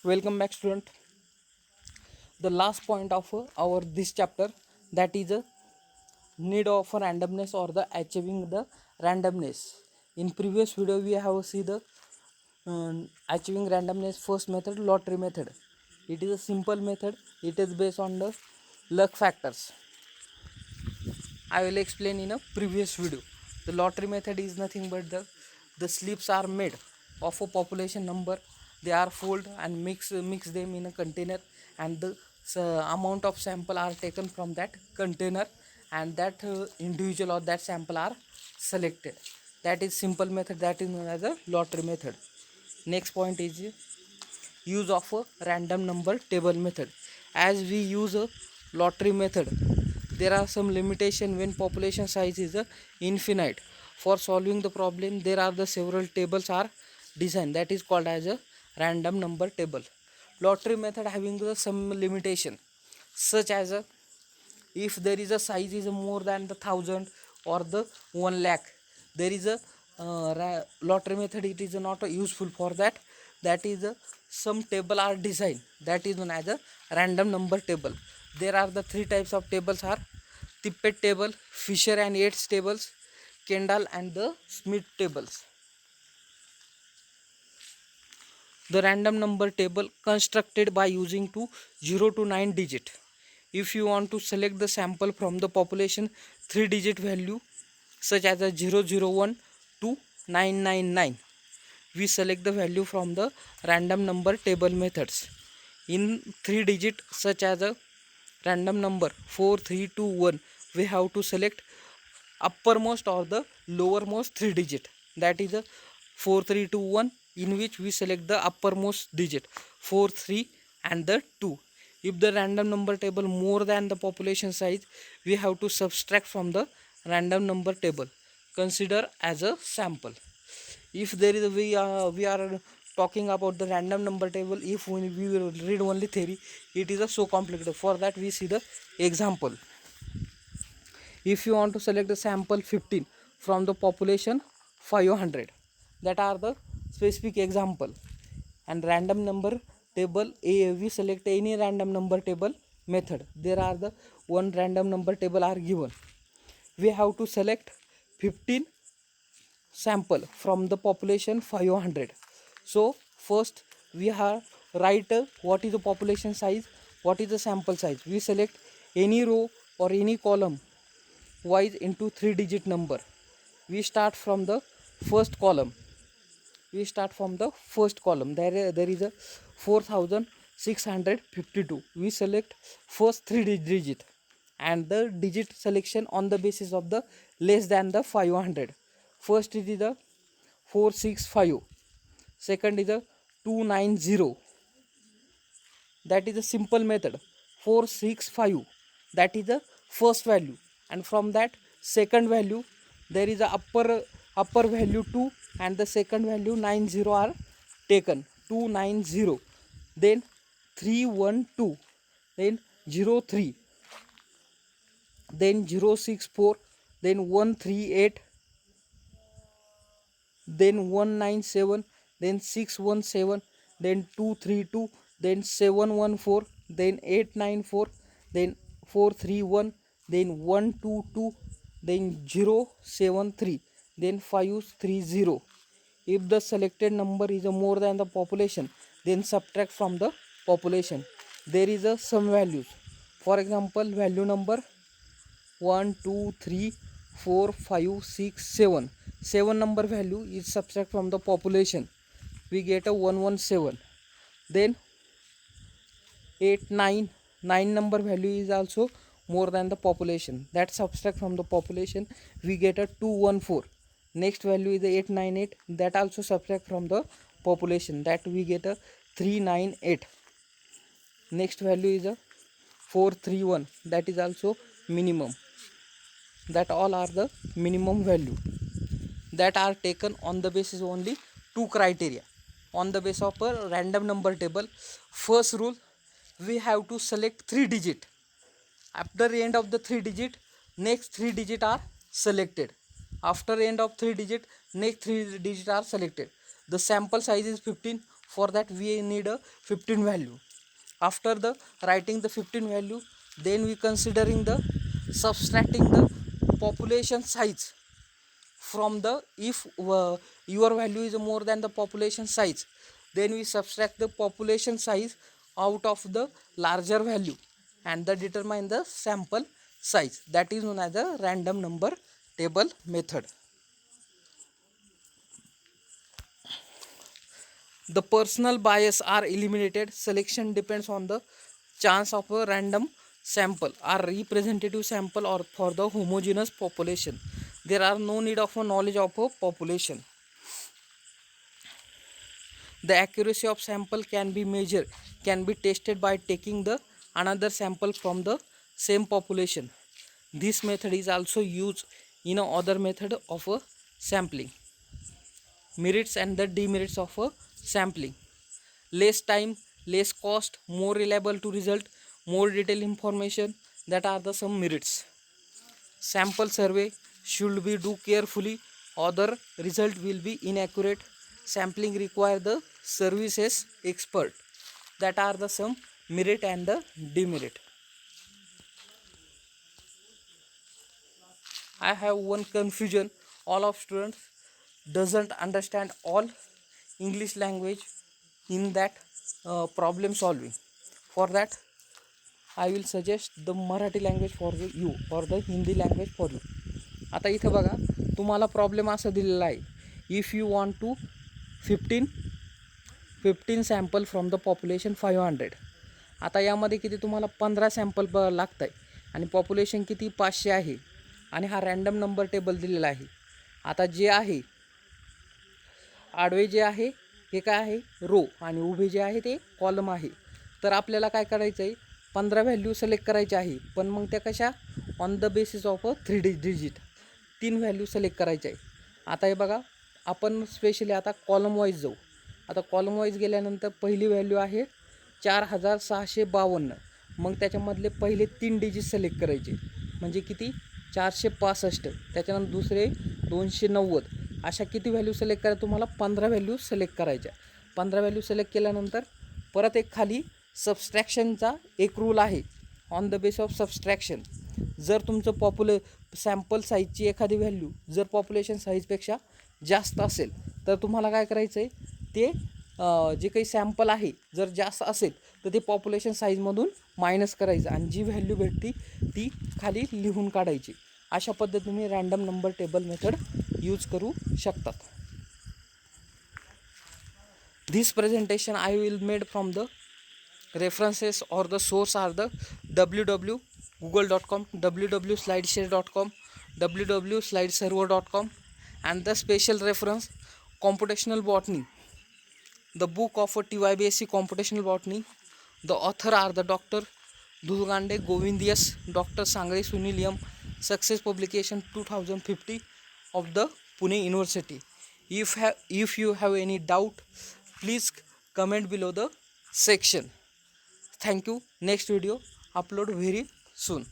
Welcome back, student. The last point of our this chapter, that is a need of randomness or the achieving the randomness. In previous video we have seen the achieving randomness first method, lottery method. It is a simple method. It is based on the luck factors. I will explain in a previous video. The lottery method is nothing but the slips are made of a population number. They are fold and mix them in a container, and the amount of sample are taken from that container, and that individual or that sample are selected. That is simple method. That is known as a lottery method. Next point is use of a random number table method. As we use a lottery method, there are some limitation when population size is infinite. For solving the problem, there are the several tables are designed, that is called as a random number table. Lottery method having some limitation, such as if there is a size is more than the 1000 or the 1 lakh, there is a lottery method, it is not useful for that. That is some table are designed, that is known as a random number table. There are the three types of tables are Tippett table, Fisher and Yates tables, Kendall and the Smith tables. The random number table constructed by using 0 to 9 digit. If you want to select the sample from the population 3 digit value, such as a 001 to 999, we select the value from the random number table methods. In 3 digit, such as a random number 4321, we have to select uppermost or the lowermost 3 digit, that is a 4321, in which we select the uppermost digit 43 and the 2. If the random number table more than the population size, we have to subtract from the random number table, consider as a sample. If there is a we are talking about the random number table, if we will read only theory, it is a so complicated. For that we see the example. If you want to select the sample 15 from the population 500, that are the specific example. And random number table, we select any random number table method, there are the one random number table are given. We have to select 15 sample from the population 500. So first we have write what is the population size, what is the sample size. We select any row or any column wise into 3 digit number. We start from the first column. There is a 4652. We select first 3 digit, and the digit selection on the basis of the less than the 500. First is the 465, second is the 290. That is a simple method. 465, that is the first value, and from that second value there is a upper value 2, and the second value 90 are taken. 290, then 312, then 03, then 064, then 138, then 197, then 617, then 232, then 714, then 894, then 431, then 122, then 073, then 530. If the selected number is more than the population, then subtract from the population. There is a some values. For example, value number 1 2 3 4 5 6 7. 7 number value is subtract from the population, we get a 117. Then 8 9, 9 number value is also more than the population, that subtract from the population, we get a 214. Next value is 898, that also subtract from the population, that we get a 398. Next value is a 431, that is also minimum. That all are the minimum value, that are taken on the basis only two criteria. On the basis of a random number table, first rule, we have to select 3 digit. After the end of the 3 digit, next 3 digit are selected. After end of 3 digit, next 3 digit are selected. The sample size is 15. For that we need a 15 value. After the writing the 15 value, then we considering the subtracting the population size from the, if your value is more than the population size, then we subtract the population size out of the larger value and that determine the sample size. That is known as a random number table method. The personal bias are eliminated. Selection depends on the chance of a random sample or representative sample or for the homogeneous population. There are no need of a knowledge of a population. The accuracy of sample can be measured, can be tested by taking the another sample from the same population. This method is also used in a other method of a sampling. Merits and the demerits of a sampling: less time, less cost, more reliable to result, more detailed information. That are the some merits. Sample survey should be do carefully, other result will be inaccurate. Sampling require the services expert. That are the some merit and the demerit. I have one confusion. All of students doesn't understand all English language in that problem solving. For that I will suggest the Marathi language for you or the Hindi language for you. आता इथं बघा, तुम्हाला problem असा दिलेला आहे, if you want to 15 sample from the population 500. आता यामध्ये किती तुम्हाला 15 सॅम्पल लागत आहे आणि पॉप्युलेशन किती 500 आहे आणि हा रँडम नंबर टेबल दिलेला आहे. आता जे आहे आडवे जे आहे हे काय आहे रो आणि उभे जे आहे ते कॉलम आहे. तर आपल्याला काय करायचं आहे, 15 व्हॅल्यू सिलेक्ट करायचे आहे, पण मग त्या कशा on the basis of a 3 digit 3 value select करायचे आहे. आता हे बघा, आपण स्पेशली आता कॉलम वाईज जाऊ. आता कॉलम वाईज गेल्यानंतर पहिली व्हॅल्यू आहे 4652. मग त्याच्यामधले पहिले 3 डिजिट सिलेक्ट करायचे म्हणजे किती 465. त्याच्यानंतर दुसरे 290. अशा किती व्हॅल्यू सिलेक्ट करा, तुम्हाला 15 व्हॅल्यू सिलेक्ट करायच्या. 15 व्हॅल्यू सिलेक्ट केल्यानंतर परत एक खाली सबस्ट्रॅक्शनचा एक रूल आहे. On the base of subtraction, जर तुमचं सॅम्पल साईजची एखादी व्हॅल्यू जर पॉप्युलेशन साईजपेक्षा जास्त असेल तर तुम्हाला काय करायचं आहे, ते जे काही सॅम्पल आहे जर जास्त असेल तर ते पॉप्युलेशन साईजमधून मायनस करायचं आणि जी व्हॅल्यू भेटती ती खाली लिहून काढायची. अशा पद्धतीने random number table method use करू शकतात. This presentation I will made from the references or the source are the www.google.com, www.slideshare.com, www.slideserver.com, and the special reference computational botany, the book of a TYBSc computational botany. The author are the Dr. Dhulgande Govindius, Dr. Sangre Sunil M. Success publication 2050 of the Pune University. If you have any doubt, please comment below the section. Thank you. Next video upload very soon.